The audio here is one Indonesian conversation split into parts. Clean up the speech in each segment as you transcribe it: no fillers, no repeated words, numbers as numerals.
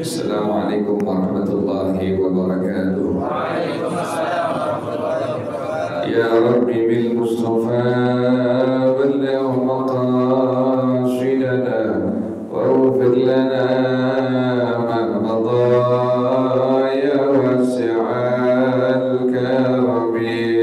Assalamualaikum warahmatullahi wabarakatuh. Waalaikumsalam warahmatullahi wabarakatuh. Ya Rabbi bil Mustafa balligh maqasidana waghfir lana ma madha ya wasi'al karami.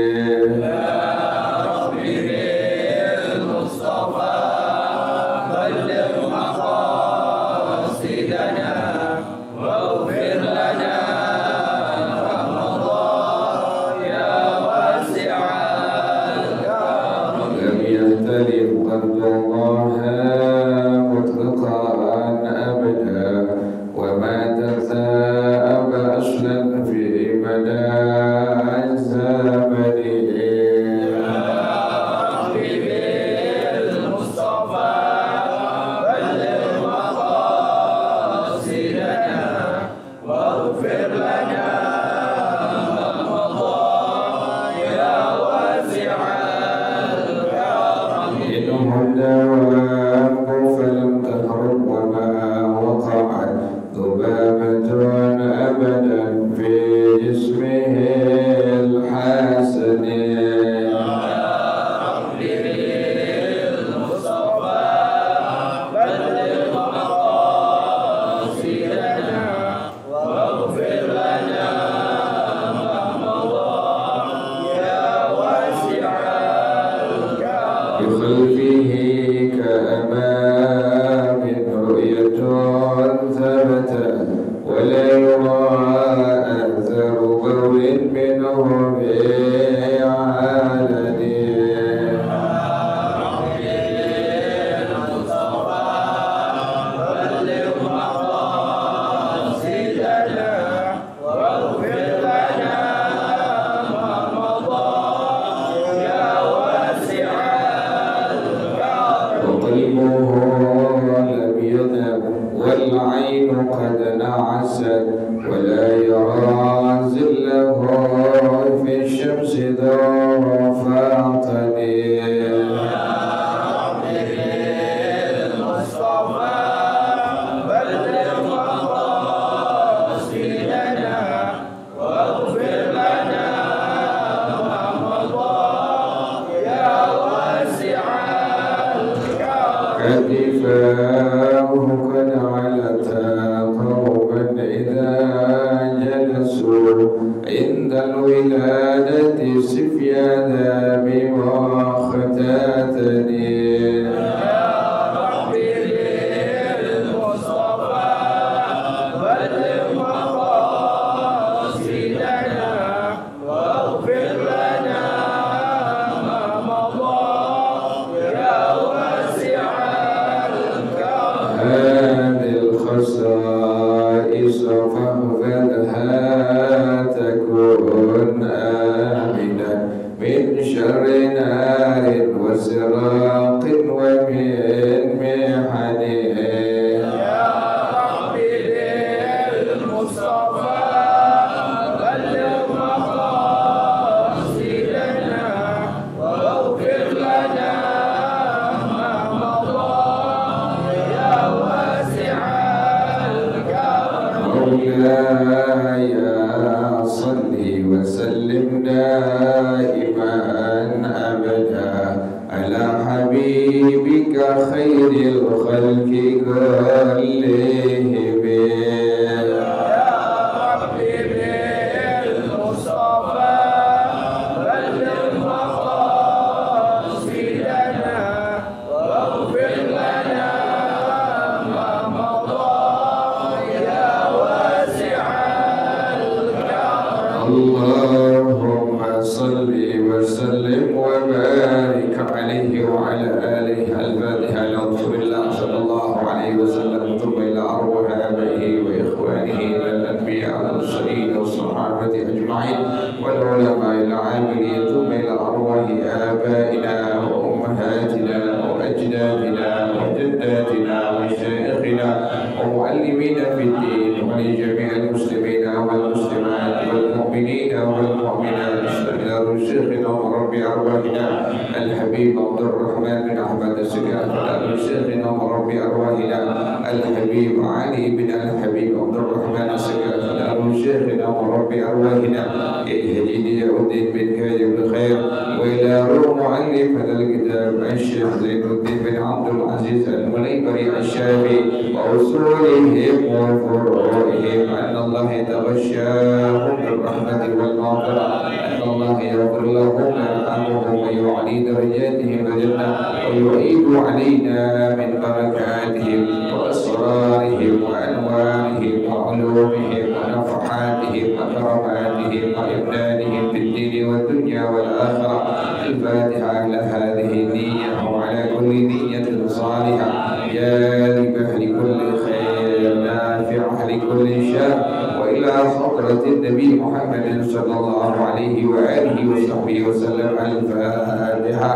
الحبيب علي بن الحبيب عبد الرحمن السقاف أبو شيخنا ورب أرواحنا يجدد الدين بن كاي بن خير، وإلى روح مؤلف هذا الكتاب الشيخ زين الدين بن عبد العزيز المليبري الشافعي وأصولهم وفروعهم أن الله يتغشاهم بالرحمة والمغفرة، أن الله يغفر لهم ويرحمهم ويعلي درجاتهم الجنة ويعيد علينا من بركاتهم وأسرارهم وأنوارهم وعلومهم ونفحاتهم وكراماتهم وإمدادهم في الدين والدنيا والآخرة. الفاتحة على هذه النية وعلى كل نية صالحة جالبة لكل خير نافعة لكل شر، وإلى حضرة النبي محمد صلى الله عليه وآله وصحبه وسلم. الفاتحة.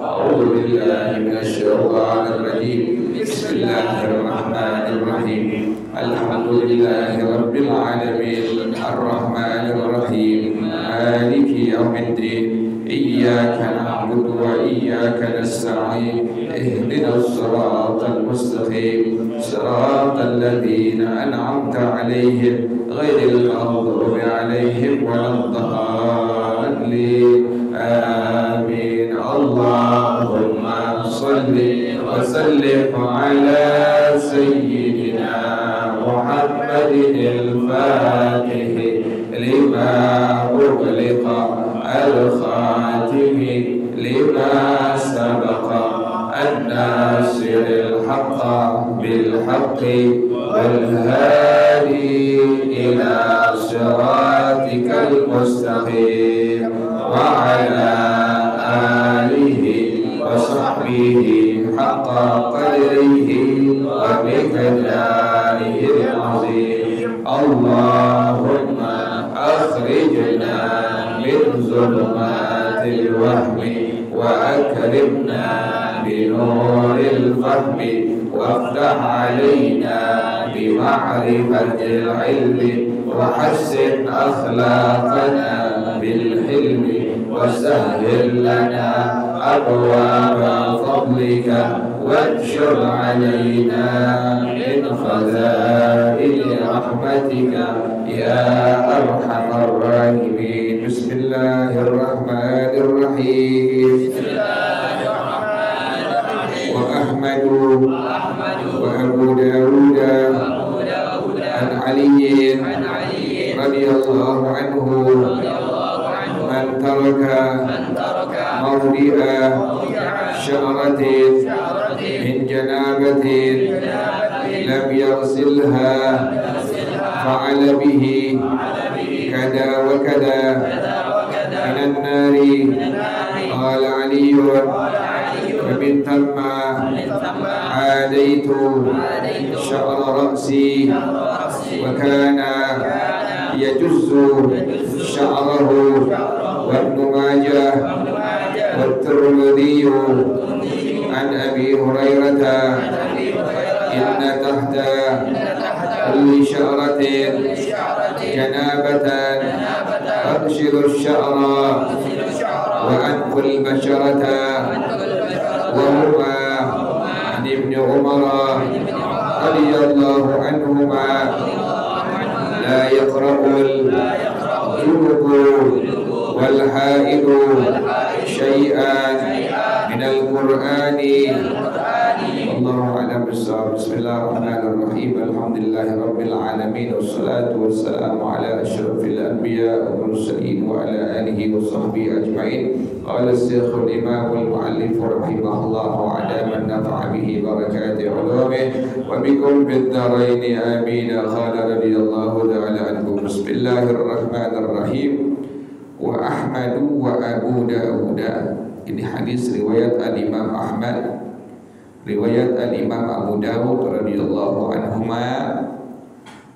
أعوذ بالله من الشيطان الرجيم. بسم الله الرحمن الرحيم. الحمد لله رب العالمين الرحمن الرحيم مالك يوم الدين إياك نعبد وإياك نستعين اهدنا الصراط المستقيم صراط الذين أنعمت عليهم غير المغضوب عليهم ولا الضالين آمين. اللهم صل وسلم على سيدنا محمد الفاتح لما أغلق الخاتم لما سبق الناصر الحق بالحق والهادي إلى صراطك المستقيم وعلى آله وصحبه حق قدره ومقداره العظيم. اللهم أخرجنا من ظلمات الوهم وأكرمنا بنور الفهم وافتح علينا بمعرفة العلم وحسن أخلاقنا بالحلم وسهل لنا أبواب فضلك وانشر علينا من خزائن رحمتك يا أرحم الراحمين. بسم الله الرحمن الرحيم. وأحمد وأبو داود عن علي رضي الله عنه من ترك موضع شعرة من جنابة لم يغسلها فعل به كذا وكذا من النار. قال علي فمن ثم عاديت شعر رأسي وكان يجز شعره. وابن ماجه والترمذي عن أبي هريرة إن تحت كل شعرة جنابة أبشر الشعر وأنقل البشرة. وهما عن ابن عمر رضي الله عنهما لا يقرأ الجنب والحائض شيئا من القرآن. الله أعلم بالصواب. بسم الله الرحمن الرحيم. الحمد لله رب العالمين والصلاة والسلام على أشرف الأنبياء والمرسلين وعلى آله وصحبه أجمعين. قال الشيخ الإمام المؤلف رحمه الله وعلى من نفع به بركات علومه وبكم في الدارين آمين. قال رضي الله تعالى عنه. بسم الله الرحمن الرحيم. وأحمد وأبو داود. Ini hadis riwayat Al-Imam Ahmad, riwayat Al-Imam Abu Dawud radhiyallahu anhuma,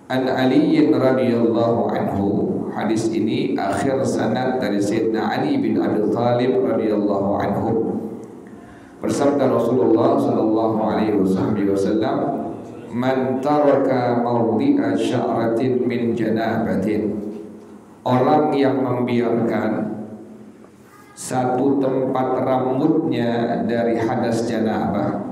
an Ali radhiyallahu anhu. Hadis ini akhir sanad dari Sayyidina Ali bin Abi Thalib radhiyallahu anhu. Bersabda Rasulullah sallallahu alaihi wasallam, "Man taraka mawdi'a sya'ratin min janabatin." Orang yang membiarkan satu tempat rambutnya dari hadas janabah,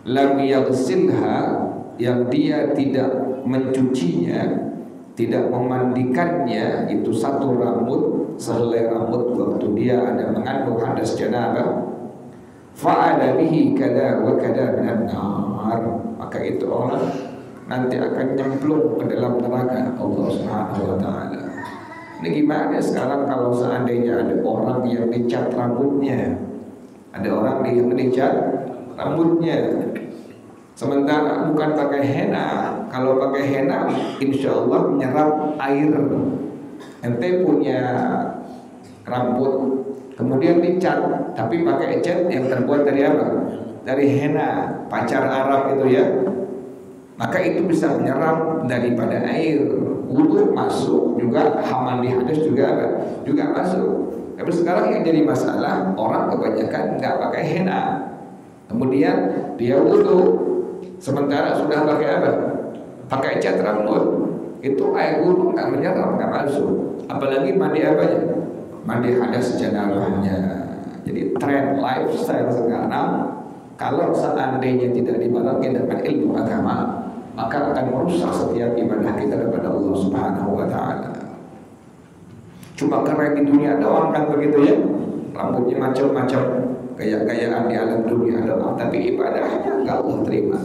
lam yaghsilha, yang dia tidak mencucinya, tidak memandikannya, itu satu rambut, sehelai rambut waktu dia ada mengandung hadas janabah, fa'ala bihi kada wa kada minan nar, maka itu orang nanti akan nyemplung ke dalam neraka Allah Subhanahu wa taala. Ini gimana sekarang kalau seandainya ada orang yang dicat rambutnya, ada orang yang dicat rambutnya, sementara bukan pakai henna. Kalau pakai henna, insya Allah menyerap air. Ente punya rambut, kemudian dicat, tapi pakai cat yang terbuat dari apa? Dari henna, pacar Arab itu ya. Maka itu bisa menyerap daripada air. Wudu masuk juga, mandi hadas juga masuk. Tapi sekarang yang jadi masalah, orang kebanyakan nggak pakai henna. Kemudian dia wudu, sementara sudah pakai apa? Pakai cat rambut. Itu air wudu nggak menyerap, nggak masuk. Apalagi mandi apanya? Mandi hadas janabahnya. Jadi tren lifestyle sekarang, kalau seandainya tidak dibarengi dengan ilmu agama, maka akan merusak setiap ibadah kita kepada Allah Subhanahu wa taala. Cuma karena di dunia ada orang kan begitu ya, rambutnya macam-macam, gaya-gayaan di alam dunia ada orang, tapi ibadahnya enggak Allah terima.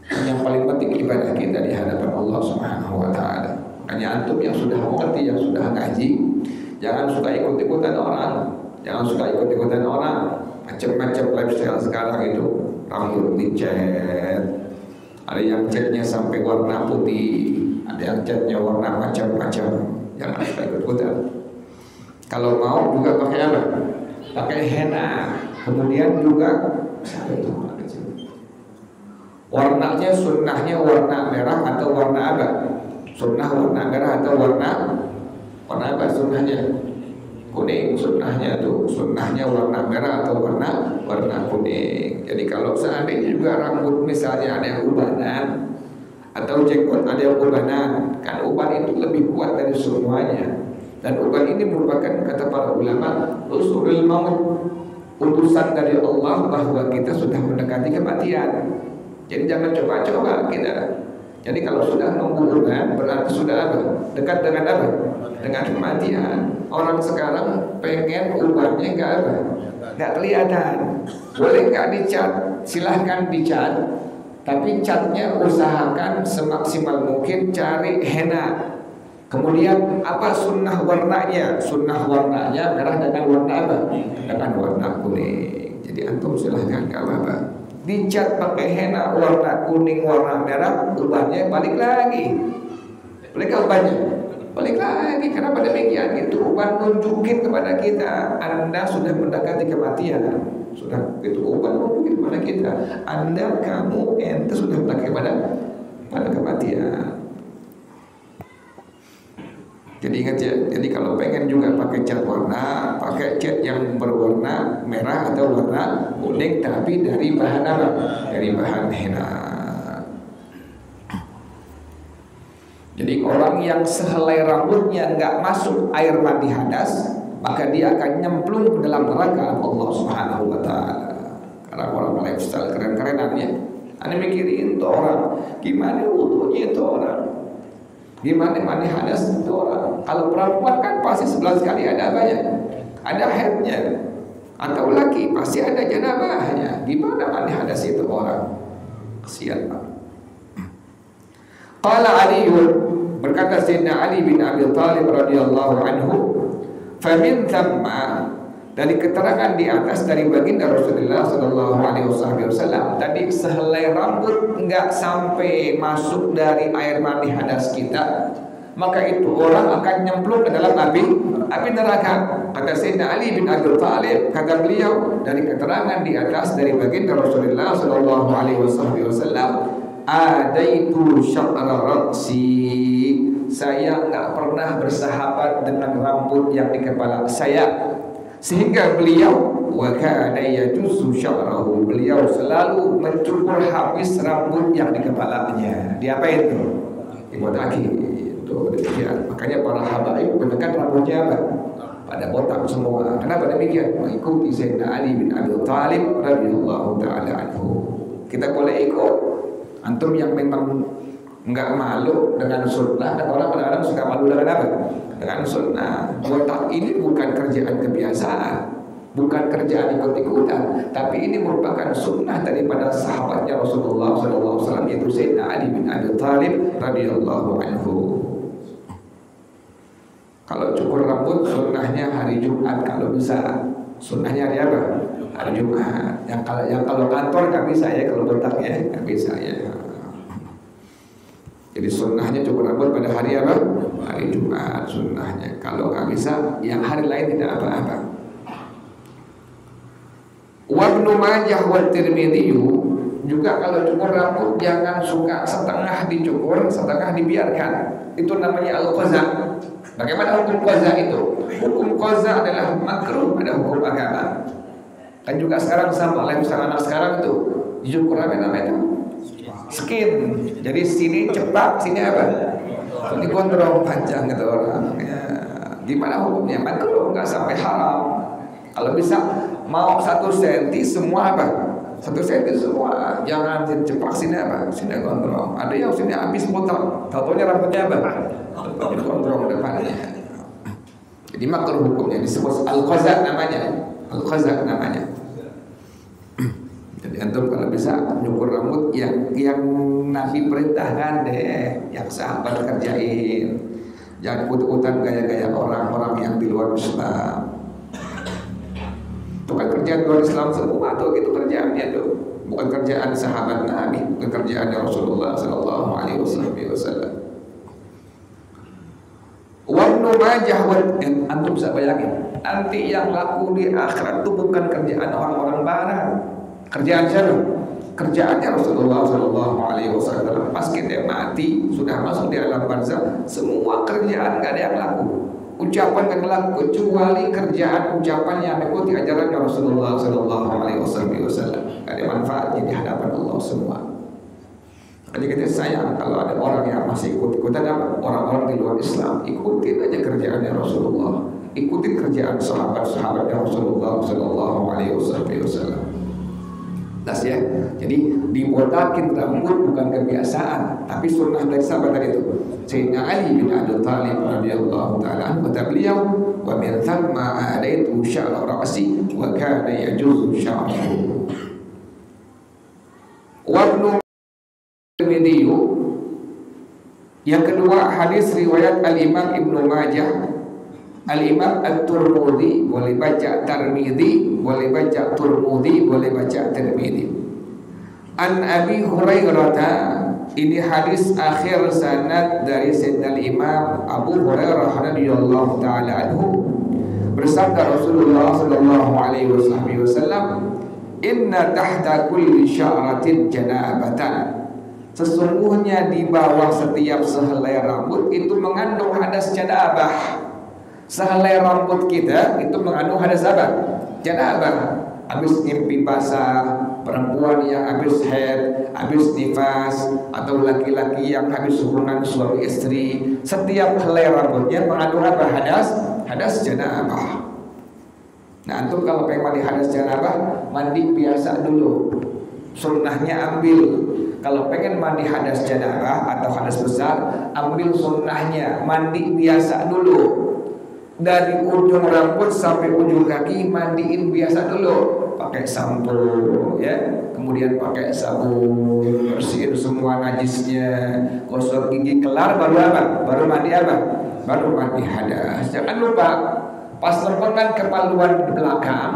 Yang paling penting ibadah kita di hadapan Allah Subhanahu wa taala. Makanya antum yang sudah mengerti, yang sudah ngaji, jangan suka ikut-ikutan orang. Jangan suka ikut-ikutan orang. Macam-macam lifestyle sekarang itu, rambut dicat, ada yang catnya sampai warna putih, ada yang catnya warna macam-macam. Jangan suka ikut-ikutan. Kalau mau juga pakai apa? Pakai henna. Kemudian juga warnanya, sunnahnya warna merah atau warna apa? Sunnah warna merah atau warna apa sunnahnya? Kuning. Sunnahnya tuh, sunnahnya warna merah atau warna kuning. Jadi kalau seandainya juga rambut misalnya ada yang ubanan atau jenggot ada yang ubanan, kan uban itu lebih kuat dari semuanya. Dan uban ini merupakan, kata para ulama, usulul maut, utusan dari Allah bahwa kita sudah mendekati kematian. Jadi jangan coba-coba kita. Jadi kalau sudah nunggu uban berarti sudah apa? Dekat dengan apa? Dengan kematian. Orang sekarang pengen ubannya enggak apa? Enggak kelihatan. Boleh enggak dicat? Silahkan dicat. Tapi catnya usahakan semaksimal mungkin cari henna. Kemudian apa sunnah warnanya? Sunnah warnanya merah dengan warna apa? Dengan warna kuning. Jadi antum silahkan enggak apa-apa. Dicat pakai henna warna kuning, warna merah, ubannya balik lagi. Balik ubannya, balik lagi. Kenapa demikian? Itu uban nunjukin kepada kita, Anda sudah mendekati kematian. Sudah itu uban nunjukin kepada kita, Anda, kamu, ente sudah mendekati pada kematian. Jadi ingat ya, jadi kalau pengen juga pakai cat warna, pakai cat yang berwarna merah atau warna kuning, tapi dari bahan apa? Dari bahan henna. Jadi orang yang sehelai rambutnya nggak masuk air mandi hadas, maka dia akan nyemplung ke dalam neraka Allah Subhanahu wa taala. Karena orang lifestyle keren-kerenan ya. Anda mikirin tuh orang, gimana wudunya itu orang? Gimana mandi hadas itu orang? Kalau perempuan kan pasti 11 kali ada apanya? Ada haidnya. Atau laki pasti ada janabahnya. Gimana mandi hadas itu orang? Kesian Pak. Qala Ali, berkata Sayyidina Ali bin Abi Thalib radhiyallahu anhu, famin thamma, dari keterangan di atas dari baginda Rasulullah sallallahu alaihi wasallam tadi, sehelai rambut enggak sampai masuk dari air mandi hadas kita, maka itu orang akan nyemplung ke dalam api neraka. Kata Sayyidina Ali bin Abi Thalib, kata beliau dari keterangan di atas dari baginda Rasulullah sallallahu alaihi wasallam, adaitu syaqra ra'si, saya enggak pernah bersahabat dengan rambut yang di kepala saya. Sehingga beliau wa kana yajuzu sya'rahu, beliau selalu mencukur habis rambut yang di kepalanya. Diapain itu? Dibotaki. Itu demikian. Makanya para habaib menekan rambutnya apa? Pada botak semua. Kenapa demikian? Mengikuti Sayyidina Ali bin Abi Thalib radhiyallahu taala anhu. Kita boleh ikut. Antum yang memang nggak malu dengan sunnah, kan orang kadang-kadang suka malu dengan apa? Dengan sunnah. Botak ini bukan kerjaan kebiasaan, bukan kerjaan ikut-ikutan, tapi ini merupakan sunnah daripada sahabatnya Rasulullah SAW, yaitu Sayyidina Ali bin Abi Thalib radhiyallahu anhu. Kalau cukur rambut sunnahnya hari Jumat kalau bisa. Sunnahnya hari apa? Hari Jumat. Yang kalau kantor nggak bisa ya, kalau botak ya nggak bisa ya. Jadi sunnahnya cukur rambut pada hari apa? Hari Jumat sunnahnya. Kalau nggak bisa, yang hari lain tidak apa-apa. Wa Ibnu Majah wa Tirmidzi juga kalau cukur rambut jangan suka setengah dicukur, setengah dibiarkan. Itu namanya al-qaza. Bagaimana hukum qaza itu? Hukum qaza adalah makruh pada hukum agama. Kan juga sekarang sama lifestyle anak sekarang itu dicukur apa namanya itu? Skin. Jadi sini cepak, sini apa? Ini gondrong panjang gitu orang. Ya. Gimana hukumnya? Makruh, nggak sampai haram. Kalau bisa mau 1 senti semua apa? 1 senti semua. Jangan sini cepak, sini apa? Sini gondrong. Ada yang sini habis botak. Tahu-taunya rambutnya apa? Rambutnya gondrong depannya. Jadi makruh hukumnya disebut al-qaza namanya. Al-qaza namanya. Jadi antum kalau bisa nyukur rambut yang Nabi perintahkan deh, yang sahabat kerjain. Jangan ikut-ikutan gaya-gaya orang-orang yang di luar Islam. Itu kan kerjaan luar Islam semua tuh, itu kerjaannya tuh. Bukan kerjaan sahabat Nabi, bukan kerjaan Rasulullah sallallahu alaihi wasallam. Wa Ibnu Majah antum bisa bayangin, nanti yang laku di akhirat itu bukan kerjaan orang-orang barat. Kerjaan siapa? Kerjaannya Rasulullah sallallahu alaihi wasallam. Pas kita mati, sudah masuk di alam barzakh, semua kerjaan enggak ada yang laku. Ucapan yang laku kecuali kerjaan ucapan yang mengikuti ajaran Rasulullah sallallahu alaihi wasallam. Ada manfaatnya di hadapan Allah semua. Jadi kita sayang kalau ada orang yang masih ikut-ikutan orang-orang di luar Islam. Ikutin aja kerjaannya Rasulullah. Ikutin kerjaan sahabat-sahabatnya Rasulullah sallallahu alaihi wasallam. Das ya. Jadi dibotakin rambut bukan kebiasaan, tapi sunnah dari sahabat tadi itu. Sayyidina Ali bin Abi Thalib radhiyallahu taala anhu kata beliau, "Wa min thamma adaitu sya'ra ra'si wa kana yajuzu sya'ruhu." Wa Ibnu Tirmidzi. Yang kedua hadis riwayat Al-Imam Ibnu Majah. Al-Imam At-Tirmidzi boleh baca Tirmidzi, boleh baca Tirmidzi, boleh baca Tirmidzi. An Abi Hurairah, ini hadis akhir sanad dari Sayyidina Imam Abu Hurairah radhiyallahu taala anhu. Bersabda Rasulullah sallallahu alaihi wasallam, "Inna tahta kulli sya'ratin janabatan." Sesungguhnya di bawah setiap sehelai rambut itu mengandung hadas janabah. Sehelai rambut kita itu mengandung hadas apa? Janabah. Habis mimpi basah, perempuan yang habis haid, habis nifas, atau laki-laki yang habis hubungan suami istri, setiap helai rambutnya mengandung apa? Hadas janabah. Nah, antum kalau pengen mandi hadas janabah, mandi biasa dulu. Sunnahnya ambil. Kalau pengen mandi hadas janabah atau hadas besar, ambil sunnahnya, mandi biasa dulu. Dari ujung rambut sampai ujung kaki mandiin biasa dulu, pakai sampo ya, kemudian pakai sabun, bersihin semua najisnya, gosok gigi, kelar baru apa? Baru mandi apa? Baru mandi hadas. Jangan lupa pas lempengan kepaluan belakang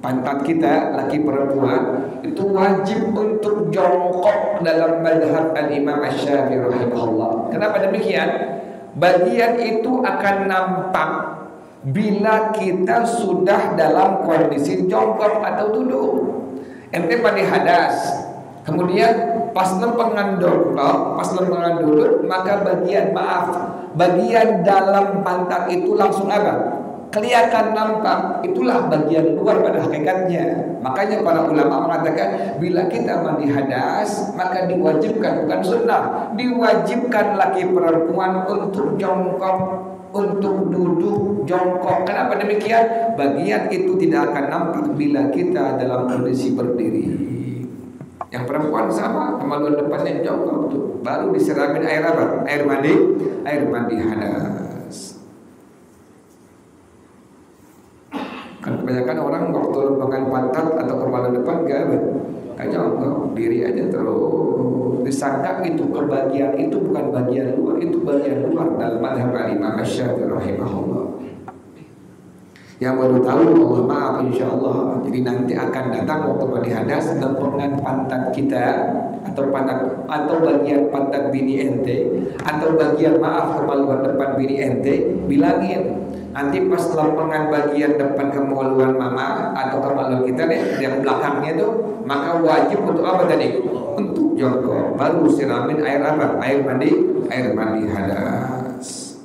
pantat kita, laki perempuan, itu wajib untuk jongkok dalam mazhab Al-Imam Asy-Syafi'i rahimahullah. Kenapa demikian? Bagian itu akan nampak bila kita sudah dalam kondisi jongkok atau duduk. Ente mandi hadas, kemudian pas lempengan jongkok, pas lempengan duduk, maka bagian dalam pantat itu langsung apa? Kelihatan nampak. Itulah bagian luar pada hakikatnya. Makanya para ulama mengatakan bila kita mandi hadas, maka diwajibkan, bukan sunnah, diwajibkan laki perempuan untuk jongkok, untuk duduk jongkok. Kenapa demikian? Bagian itu tidak akan nampak bila kita dalam kondisi berdiri. Yang perempuan sama, kemaluan depannya jauh tuh. Baru disiramin air apa? Air mandi hadas. Kan kebanyakan orang waktu lembangan pantat atau kemaluan depan gak jauh, diri aja terus. Disangka itu kebagian itu bukan bagian luar, itu bagian luar dalam madhab Imam Syafi'i rahimahullah. Yang baru tahu Allah maaf insyaallah. Jadi nanti akan datang waktu mandi hadas lempengan pantat kita atau bagian pantat bini ente atau bagian kemaluan depan bini ente, bilangin nanti pas lempengan bagian depan kemaluan mama atau kemaluan kita deh yang belakangnya tuh, maka wajib untuk apa tadi? Untuk jongkok. Baru siramin air apa? Air mandi hadas.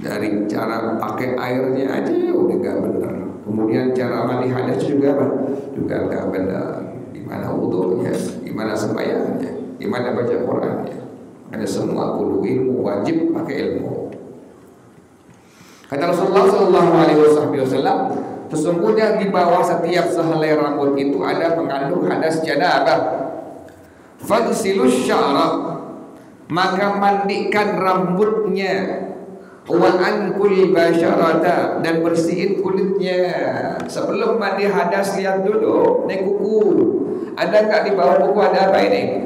Dari cara pakai airnya aja udah gak benar. Kemudian cara mandi hadas juga gak benar. Gimana wudunya, gimana sembahyangnya, gimana baca Qurannya. Ada semua kudu ilmu, wajib pakai ilmu. Kata Rasulullah SAW, sesungguhnya di bawah setiap sehelai rambut itu ada mengandung hadas janabah. Fagsilus sya'ra, maka mandikan rambutnya. Wa ankul basyarata, dan bersihin kulitnya. Sebelum mandi hadas lihat dulu nih kuku. Ada enggak di bawah kuku ada apa ini?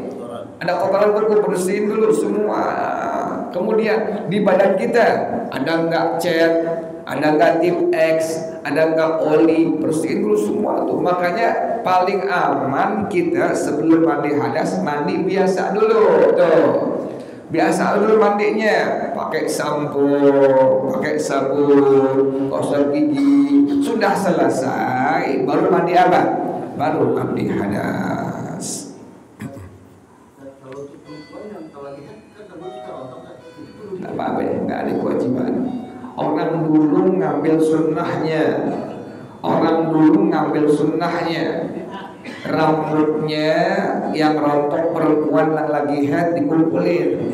Ada kotoran kuku, bersihin dulu semua. Kemudian di badan kita ada enggak cat, ada enggak tip X, ada enggak oli, bersihin dulu semua tuh. Makanya paling aman kita sebelum mandi hadas mandi biasa dulu tuh. Biasa dulu mandinya, pakai sampo, pakai sabun, gosok gigi. Sudah selesai, baru mandi apa? Baru mandi hadas. Tidak apa-apa ya, nggak ada kewajiban. Orang dulu ngambil sunnahnya. Rambutnya yang rontok perempuan yang lagi haid dikumpulin.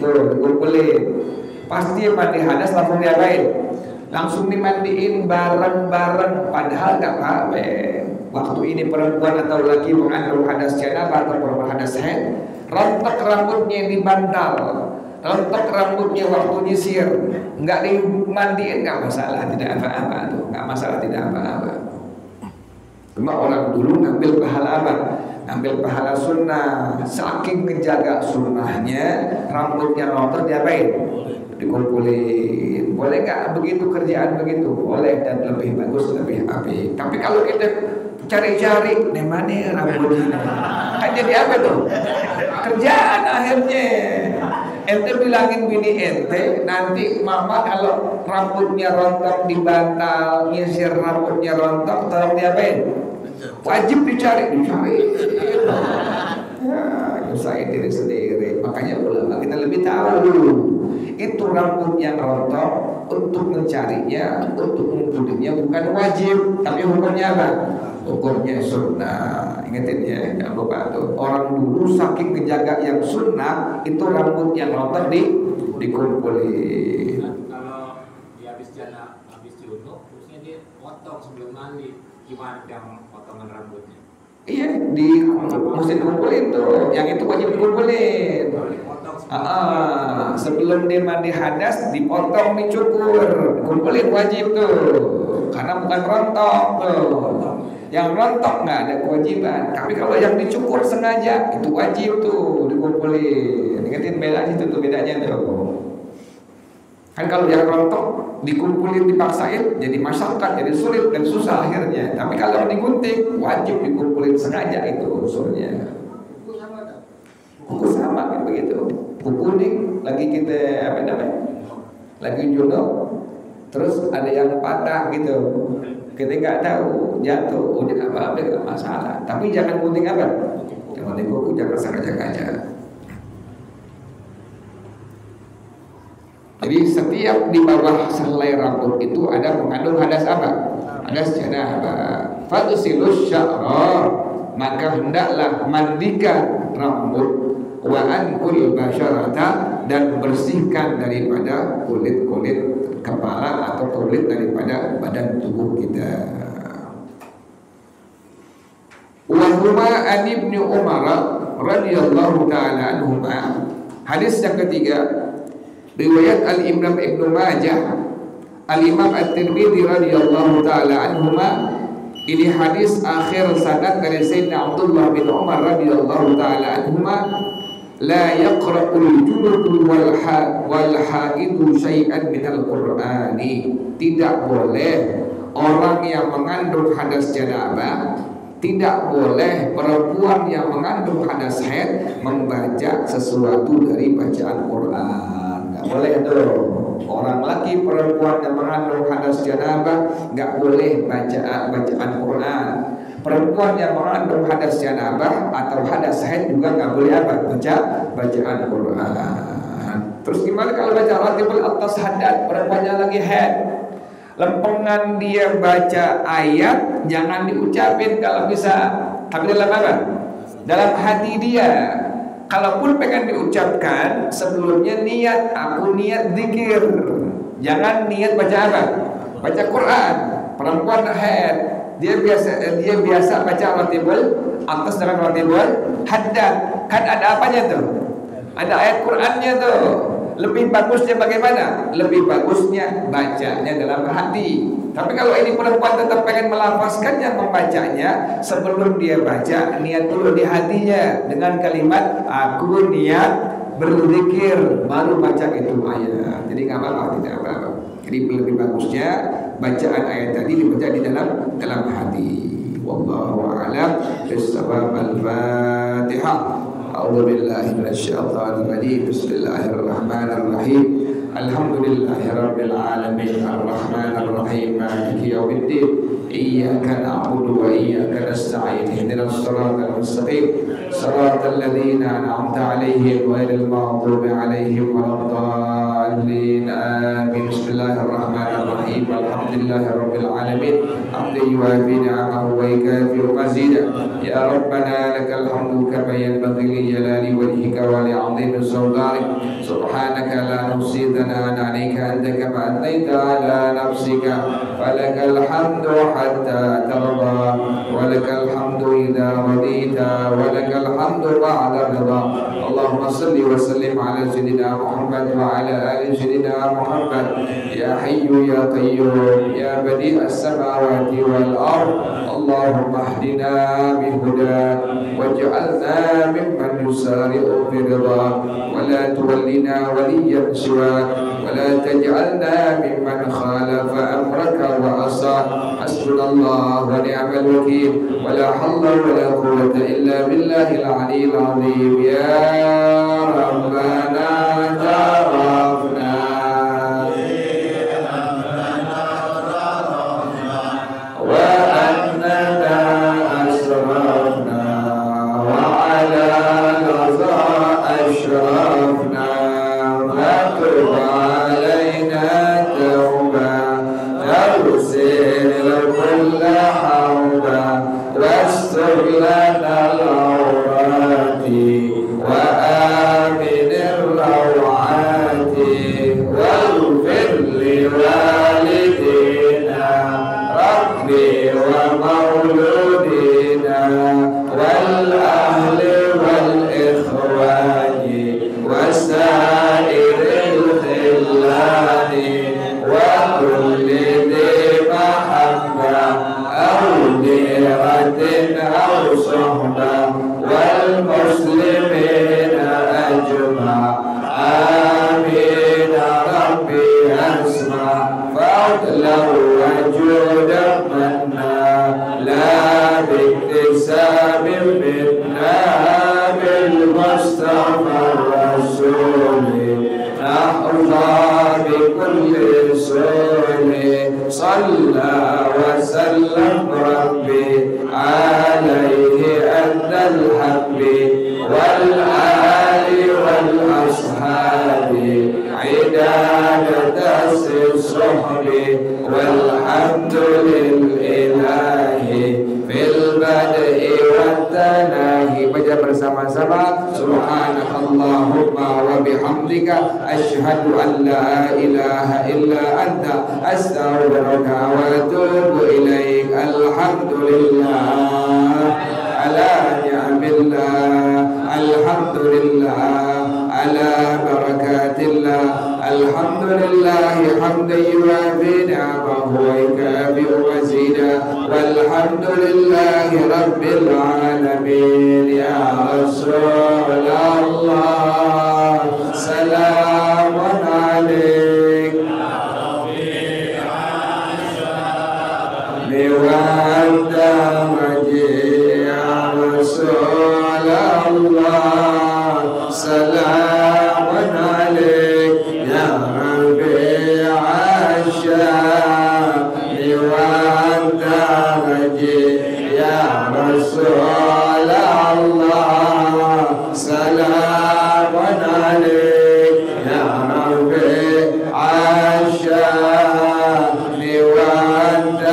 Pasti mandi hadas langsung diapain? Langsung dimandiin bareng-bareng. Padahal gak apa-apa. Waktu ini perempuan atau laki mengandung hadas janabah atau perempuan hadas haid, rontok rambutnya dibantal, rontok rambutnya waktu nyisir, nggak dimandiin nggak masalah, tidak apa-apa tuh, nggak masalah, tidak apa-apa. Cuma orang dulu ngambil pahala apa? Ngambil pahala sunnah. Saking menjaga sunnahnya, rambutnya rontok diapain? Dikumpulin. Boleh nggak begitu kerjaan begitu? Boleh, dan lebih bagus, lebih apik. Tapi kalau kita cari-cari, di mana rambutnya? Kan jadi apa tuh? Kerjaan akhirnya. Ente bilangin bini ente, nanti mama kalau rambutnya rontok dibantal, nyisir rambutnya rontok, tolong diapain? Wajib dicari. Ya, nyusahin diri sendiri. Makanya ulama kita lebih tahu itu rambut yang rontok, untuk mencarinya, untuk mengikutinya bukan wajib, tapi hukumnya apa? Hukumnya sunnah. Ingetin ya, jangan lupa tuh. Orang dulu saking menjaga yang sunnah, itu rambut yang rontok dikumpulin. Kalau dia habis diunuk, terusnya dia potong sebelum mandi, gimana yang potongan rambutnya? Iya, mesti dikumpulin tuh. Yang itu wajib dikumpulin. Sebelum dia mandi hadas, dipotong, dicukur, kumpulin wajib tuh. Karena bukan rontok tuh. Yang rontok nggak ada kewajiban. Tapi kalau yang dicukur sengaja, itu wajib tuh dikumpulin. Ingetin beda itu tuh bedanya tuh. Kan kalau yang rontok dikumpulin dipaksain, jadi masyarakat, jadi sulit dan susah akhirnya. Tapi kalau digunting, wajib dikumpulin sengaja, itu unsurnya. Kuku sama kan begitu. Kuku nih lagi kita lagi junub, terus ada yang patah gitu. Kita nggak tahu, jatuh, udah apa-apa nggak masalah. Tapi jangan gunting apa? Jangan gunting kuku, jangan sengaja-sengaja. Jadi setiap di bawah sehelai rambut itu ada mengandung hadas apa? Hadas janabah. Fagsilus sya'ra, maka hendaklah mandikan rambut, wa ankul basyarata, dan bersihkan daripada kulit-kulit kepala atau kulit daripada badan tubuh kita. Wa huma an Ibnu Umar radhiyallahu taala anhuma. Hadis yang ketiga riwayat Al-Imam Ibnu Majah, Al-Imam At-Tirmidzi radhiyallahu taala anhuma. Ini hadis akhir sanad dari Sayyidina Abdullah bin Umar radhiyallahu taala anhuma. La yaqra'ul junub wal haidu syai'an minal Qur'ani. Tidak boleh orang yang mengandung hadas janabah, tidak boleh perempuan yang mengandung hadas haid membaca sesuatu dari bacaan Quran. Nggak boleh tuh. Orang laki perempuan yang mengandung hadas janabah nggak boleh bacaan Quran. Perempuan yang mengandung hadas janabah atau hadas haid juga nggak boleh baca bacaan Quran. Terus gimana kalau baca ratibul atas hadat, perempuannya lagi haid, lempengan dia baca ayat jangan diucapin kalau bisa, tapi dalam apa? Dalam hati dia. Kalaupun pengen diucapkan, sebelumnya niat, aku niat zikir. Jangan niat baca apa? Baca Quran. Perempuan haid, dia biasa baca ratibul atas dengan ratibul haddad. Kan ada apanya tuh? Ada ayat Qurannya tuh. Lebih bagusnya bagaimana? Lebih bagusnya bacanya dalam hati. Tapi kalau ini perempuan tetap pengen melafazkannya, membacanya, sebelum dia baca, niat dulu di hatinya dengan kalimat aku niat berzikir, baru baca itu ayat. Jadi nggak apa-apa, tidak apa-apa. Jadi lebih bagusnya bacaan ayat tadi dibaca di dalam hati. Wallahu a'lam bishawab. Al-Fatihah. A'udzu billahi minasyaitonir rajim. Bismillahirrahmanirrahim. Alhamdulillahirabbil alamin. Arrahmanir rahim. Maliki yaumiddin. Iyyaka na'budu wa iyyaka nasta'in. Ihdinas siratal mustaqim. Siratal ladzina an'amta 'alaihim ghairil maghdubi 'alaihim waladdallin. Amin. Bismillahirrahmanirrahim. Alhamdulillahirabbil alamin. Hamdan yuwafi ni'amahu wa yukafi'u mazidah. Ya Rabbana lakal hamdu kama yanbaghi li jalali wajhika wa li 'azimi sultanik. Subhanaka la nuhsi thana'an 'alaika anta kama athnayta 'ala nafsika. Falakal hamdu hatta tarda wa lakal hamdu idza radita wa lakal hamdu ba'da ridha. Allahumma salli wa sallim 'ala sayyidina Muhammad wa 'ala ali sayyidina Muhammad. Ya hayyu ya qayyum ya badi'as samawati wal ard. Allahumma ihdina bihudak waj'alna mimman yusari'u fi ridhak wa la tuwallina waliyyan siwak wa la taj'alna mimman khalafa amraka wa asa. Hasbunallahu wa ni'mal wakeel wa la hawla wa la quwwata illa billahil 'aliyyil 'azim. Ya Rabbana tarafna asyhadu an la ilaha illa anta astaghfiruka wa atubu ilaik. Alhamdulillah. على نعم الله، الحمد لله على بركات الله، الحمد لله حمدا يوافي نعمه ويكافئ مزيدا، والحمد لله رب العالمين. يا رسول الله سلام عليك وأنت مجيء. يا رسول الله سلام عليك يا ربيع الشام وأنت مجيء. يا رسول الله سلام عليك يا ربيع الشام وأنت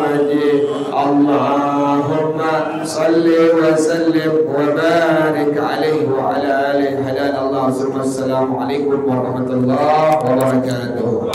مجيء. اللهم صل وسلم وبارك عليه وعلى آله. حلال الله. السلام عليكم ورحمة الله وبركاته.